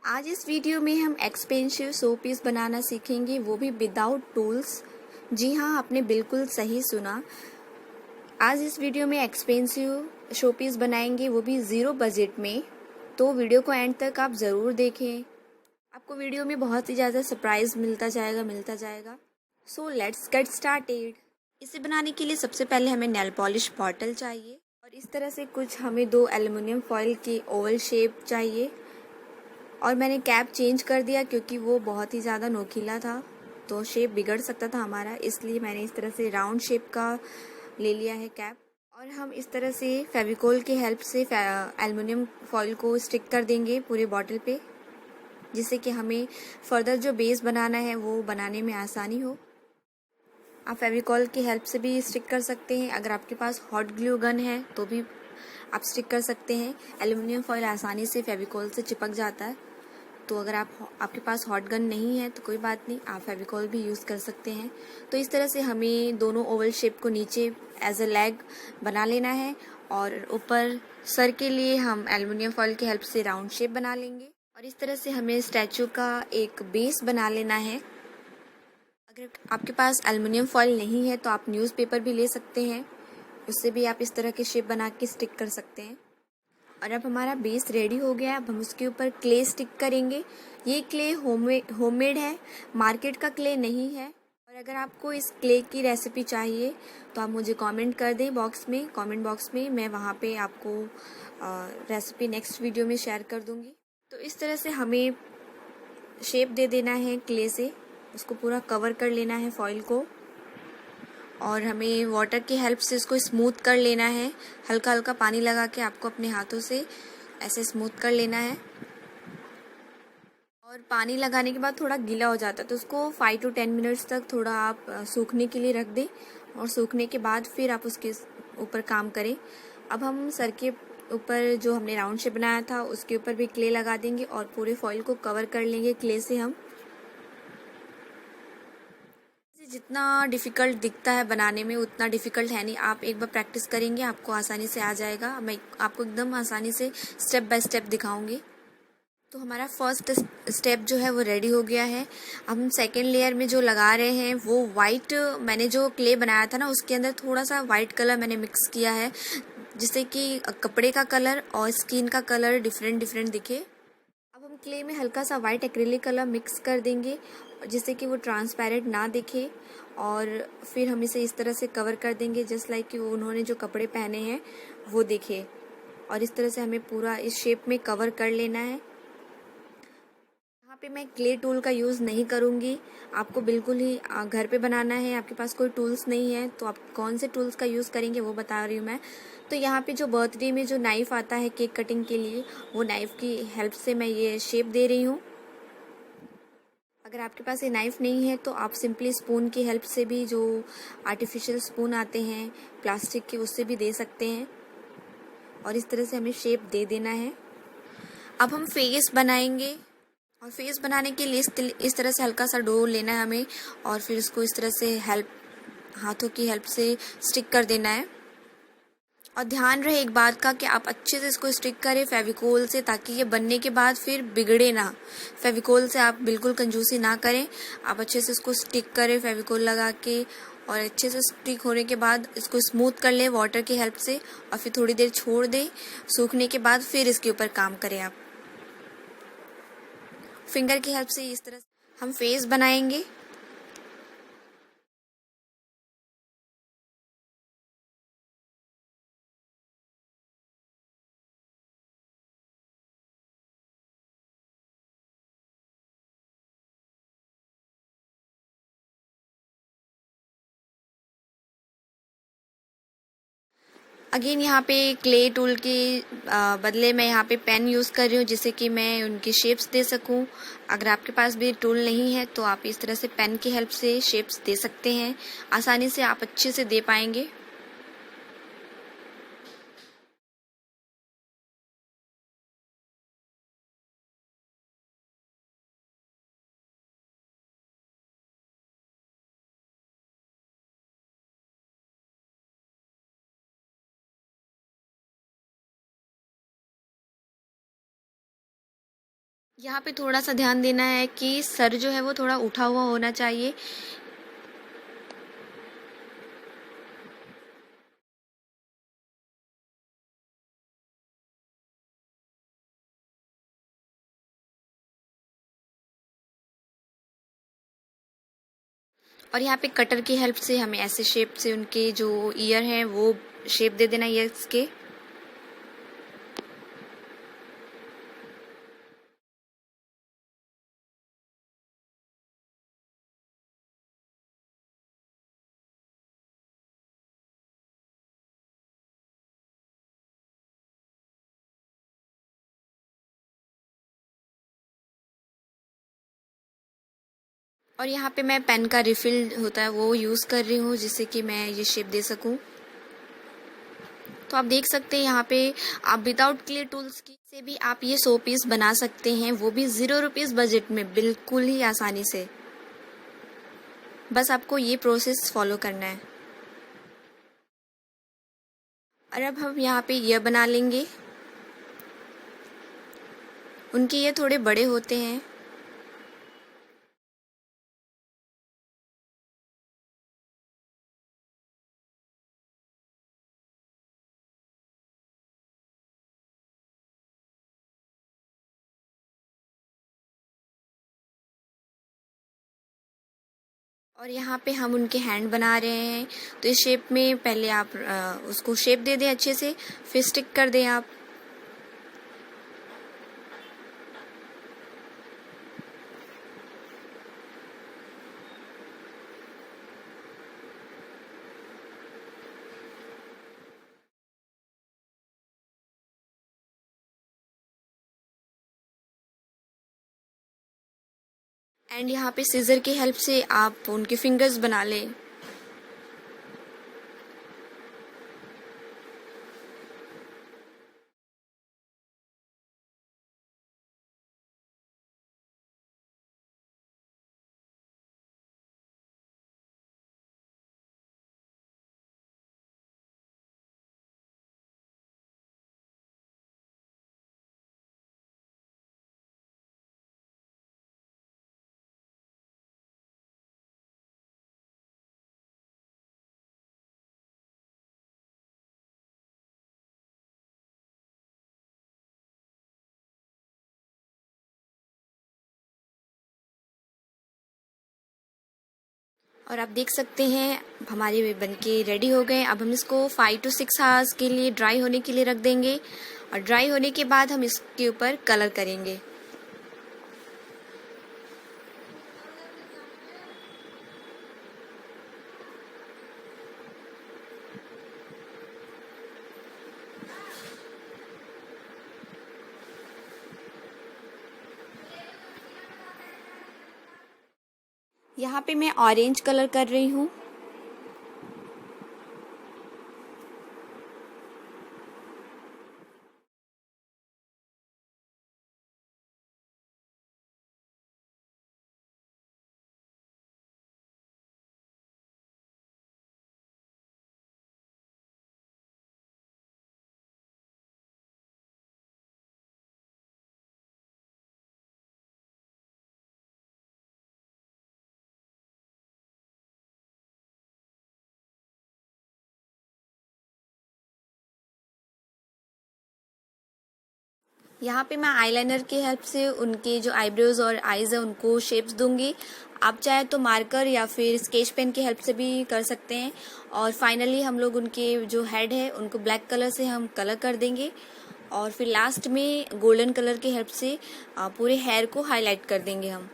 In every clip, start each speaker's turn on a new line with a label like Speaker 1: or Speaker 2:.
Speaker 1: आज इस वीडियो में हम एक्सपेंसिव शो पीस बनाना सीखेंगे, वो भी विदाउट टूल्स। जी हाँ, आपने बिल्कुल सही सुना। आज इस वीडियो में एक्सपेंसिव शो पीस बनाएंगे, वो भी ज़ीरो बजट में। तो वीडियो को एंड तक आप ज़रूर देखें। आपको वीडियो में बहुत ही ज़्यादा सरप्राइज़ मिलता जाएगा। So let's get started. इसे बनाने के लिए सबसे पहले हमें नेल पॉलिश बॉटल चाहिए और इस तरह से कुछ हमें 2 एल्युमिनियम फॉयल की ओवल शेप चाहिए। और मैंने कैप चेंज कर दिया क्योंकि वो बहुत ही ज़्यादा नोकीला था, तो शेप बिगड़ सकता था हमारा, इसलिए मैंने इस तरह से राउंड शेप का ले लिया है कैप। और हम इस तरह से फेविकोल की हेल्प से एल्युमिनियम फॉइल को स्टिक कर देंगे पूरे बॉटल पे, जिससे कि हमें फर्दर जो बेस बनाना है वो बनाने में आसानी हो। आप फेविकोल की हेल्प से भी स्टिक कर सकते हैं। अगर आपके पास हॉट ग्लू गन है तो भी आप स्टिक कर सकते हैं। एल्युमिनियम फॉइल आसानी से फेविकोल से चिपक जाता है, तो अगर आपके पास हॉट गन नहीं है तो कोई बात नहीं, आप फेविकोल भी यूज़ कर सकते हैं। तो इस तरह से हमें दोनों ओवल शेप को नीचे एज अ लेग बना लेना है और ऊपर सर के लिए हम एल्युमिनियम फॉइल की हेल्प से राउंड शेप बना लेंगे। और इस तरह से हमें स्टैचू का एक बेस बना लेना है। अगर आपके पास एल्युमिनियम फॉइल नहीं है तो आप न्यूज़पेपर भी ले सकते हैं, उससे भी आप इस तरह के शेप बना के स्टिक कर सकते हैं। और अब हमारा बेस रेडी हो गया। अब हम उसके ऊपर क्ले स्टिक करेंगे। ये क्ले होममेड है, मार्केट का क्ले नहीं है। और अगर आपको इस क्ले की रेसिपी चाहिए तो आप मुझे कमेंट कर दें कमेंट बॉक्स में, मैं वहाँ पे आपको रेसिपी नेक्स्ट वीडियो में शेयर कर दूँगी। तो इस तरह से हमें शेप दे देना है क्ले से, उसको पूरा कवर कर लेना है फॉइल को। और हमें वाटर की हेल्प से इसको स्मूथ कर लेना है। हल्का हल्का पानी लगा के आपको अपने हाथों से ऐसे स्मूथ कर लेना है। और पानी लगाने के बाद थोड़ा गीला हो जाता है तो उसको 5 to 10 मिनट्स तक थोड़ा आप सूखने के लिए रख दें, और सूखने के बाद फिर आप उसके ऊपर काम करें। अब हम सर के ऊपर जो हमने राउंड शेप बनाया था उसके ऊपर भी क्ले लगा देंगे और पूरे फॉइल को कवर कर लेंगे क्ले से। हम जितना डिफ़िकल्ट दिखता है बनाने में उतना डिफ़िकल्ट है नहीं। आप एक बार प्रैक्टिस करेंगे आपको आसानी से आ जाएगा। मैं आपको एकदम आसानी से स्टेप बाय स्टेप दिखाऊंगी। तो हमारा फर्स्ट स्टेप जो है वो रेडी हो गया है। अब हम सेकेंड लेयर में जो लगा रहे हैं वो वाइट, मैंने जो क्ले बनाया था ना उसके अंदर थोड़ा सा वाइट कलर मैंने मिक्स किया है, जिससे कि कपड़े का कलर और स्किन का कलर डिफरेंट डिफरेंट दिखे। अब हम क्ले में हल्का सा वाइट एक्रेलिक कलर मिक्स कर देंगे जिससे कि वो ट्रांसपेरेंट ना दिखे, और फिर हम इसे इस तरह से कवर कर देंगे जस्ट लाइक कि वो उन्होंने जो कपड़े पहने हैं वो दिखे। और इस तरह से हमें पूरा इस शेप में कवर कर लेना है। यहाँ पे मैं क्ले टूल का यूज़ नहीं करूँगी। आपको बिल्कुल ही घर पे बनाना है, आपके पास कोई टूल्स नहीं है तो आप कौन से टूल्स का यूज़ करेंगे वो बता रही हूँ मैं। तो यहाँ पे जो बर्थडे में जो नाइफ़ आता है केक कटिंग के लिए, वो नाइफ़ की हेल्प से मैं ये शेप दे रही हूँ। अगर आपके पास ये नाइफ़ नहीं है तो आप सिंपली स्पून की हेल्प से भी, जो आर्टिफिशियल स्पून आते हैं प्लास्टिक के, उससे भी दे सकते हैं। और इस तरह से हमें शेप दे देना है। अब हम फेस बनाएंगे, और फेस बनाने के लिए इस तरह से हल्का सा डो लेना है हमें, और फिर इसको इस तरह से हाथों की हेल्प से स्टिक कर देना है। और ध्यान रहे एक बात का कि आप अच्छे से इसको स्टिक करें फेविकोल से, ताकि ये बनने के बाद फिर बिगड़े ना। फेविकोल से आप बिल्कुल कंजूसी ना करें, आप अच्छे से इसको स्टिक करें फेविकोल लगा के, और अच्छे से स्टिक होने के बाद इसको स्मूथ कर लें वाटर की हेल्प से, और फिर थोड़ी देर छोड़ दें। सूखने के बाद फिर इसके ऊपर काम करें आप फिंगर की हेल्प से। इस तरह से हम फेस बनाएंगे। अगेन यहाँ पे क्ले टूल के बदले मैं यहाँ पे पेन यूज़ कर रही हूँ, जिससे कि मैं उनकी शेप्स दे सकूँ। अगर आपके पास भी टूल नहीं है तो आप इस तरह से पेन की हेल्प से शेप्स दे सकते हैं, आसानी से आप अच्छे से दे पाएंगे। यहाँ पे थोड़ा सा ध्यान देना है कि सर जो है वो थोड़ा उठा हुआ होना चाहिए। और यहाँ पे कटर की हेल्प से हमें ऐसे शेप से उनके जो ईयर हैं वो शेप दे देना ईयर्स के। और यहाँ पे मैं पेन का रिफिल होता है वो यूज़ कर रही हूँ जिससे कि मैं ये शेप दे सकूँ। तो आप देख सकते हैं यहाँ पे आप विदाउट क्ले टूल्स की से भी आप ये 100 पीस बना सकते हैं, वो भी 0 रुपीज़ बजट में, बिल्कुल ही आसानी से। बस आपको ये प्रोसेस फॉलो करना है। और अब हम यहाँ पे ये बना लेंगे। उनके ये थोड़े बड़े होते हैं। और यहाँ पे हम उनके हैंड बना रहे हैं, तो इस शेप में पहले आप उसको शेप दे दें अच्छे से, फिर स्टिक कर दें आप। एंड यहाँ पे सीजर की हेल्प से आप उनके फिंगर्स बना लें। और आप देख सकते हैं हमारे बनके रेडी हो गए। अब हम इसको 5 to 6 आवर्स के लिए ड्राई होने के लिए रख देंगे, और ड्राई होने के बाद हम इसके ऊपर कलर करेंगे। यहाँ पे मैं ऑरेंज कलर कर रही हूँ। यहाँ पे मैं आईलाइनर की हेल्प से उनके जो आईब्रोज और आईज है उनको शेप्स दूंगी। आप चाहे तो मार्कर या फिर स्केच पेन की हेल्प से भी कर सकते हैं। और फाइनली हम लोग उनके जो हेड है उनको ब्लैक कलर से हम कलर कर देंगे, और फिर लास्ट में गोल्डन कलर की हेल्प से पूरे हेयर को हाईलाइट कर देंगे हम।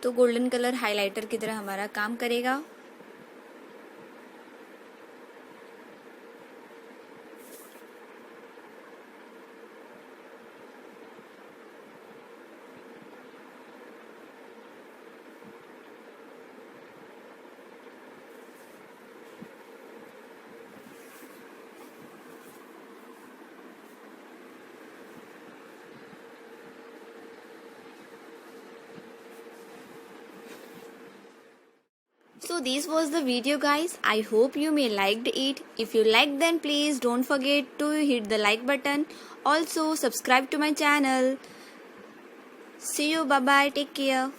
Speaker 1: तो गोल्डन कलर हाइलाइटर की तरह हमारा काम करेगा। So this was the video guys. I hope you may liked it. If you liked, then please don't forget to hit the like button. Also subscribe to my channel. See you, bye bye, take care.